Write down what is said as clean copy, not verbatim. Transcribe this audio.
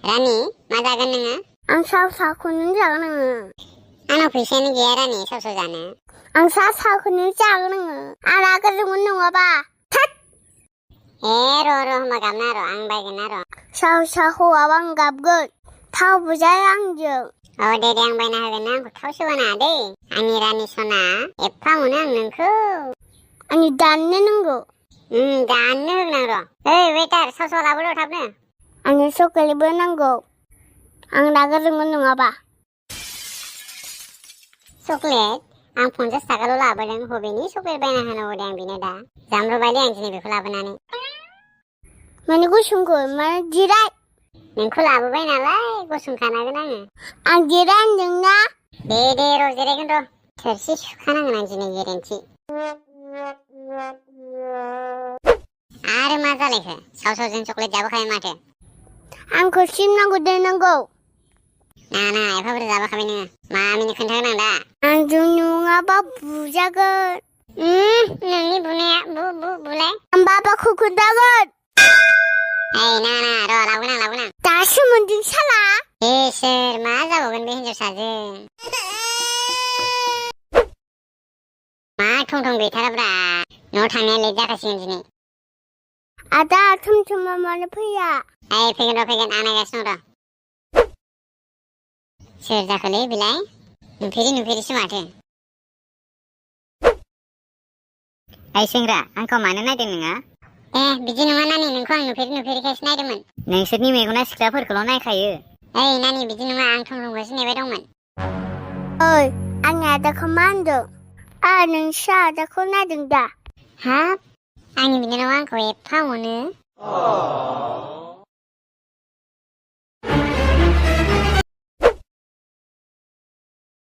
रानि मा जागोन नोङो? आं साखौनो जागोन नोङो। आंनाव फैसायानो गैया रानि साव जानो। आं साखौनो जागोन नोङो। आं रागा जोंगोन नङाबा। र' होमबा गाबना र' आं बायगोन ना र'। साव हौवाबा आं गाबगोन। थावबो जाया आंजों। दे आं बायना होगोन ना आंखौ थावसो होनाङा दै। आंनि रानि सना एफा मोनो आं नोंखौ। आंनि दाननो नांगौ। दाननो होगोन आं र'। ओइ वेटार साव लाबोल' थाबनो। आंनो चकलेटबो नांगौ। आं रागा जोंगोन नङाबा। चकलेट? आं 50 थाखाल' लाबोदों। बबेनि चकलेट बायना होनांगौ दे आं बिनो दा। जाम्रबायलै आं दिनै बेखौ लाबोनानै। माने गुसुंखौ माने जिराय। नोंखौ लाबोबाय नालाय गसंखानांगोन आङो। आं जिराय होनदोंना। दे र' जिरायगोन र'। थोरसि सुखानांगोन आं दिनै गोरोन्थि। आरो मा जालायखो? सावजों चकलेट जाबोखायो माथो। आंखौ सिम दोननांगौ। नाङा एफा बुरजा जाबोखाबाय नोङो। मामिनो खोन्थागोन आं दा। आंजों नङाबा बुजागोन। नोंनि बुनाया बुलाय। आं बाबाखौ खोन्थागोन। नाङा र' लाबोगोन आं। दासो मोनदों साला। इसोर मा जाबावगोन बे हिनजावसाजों। मा थं गैथाराब्रा। न'आव थांनाया लेट जाखासिगोन दिनै। आदा थुमथुमा मानो फैया? फैगोन आं नायगासिनो दं र'। सोर जाखोलै बिलाय? नुफेरिसो माथो। सेंग्रा आंखौ मानो नायदों नोङो? बिदि नङा नानि, नोंखौ आं नुफेरिखायसो नायदोंमोन। नोंसोरनि मेगना सिख्लाफोरखौल' नायखायो। नानि बिदि नङा, आं थंखौसो नेबाय दंमोन। ओइ आंनि आदाखौ मा होनदों? नोंसो आदाखौ नायदों दा? हाब आंनि बिनानावा आंखौ एफा अनो।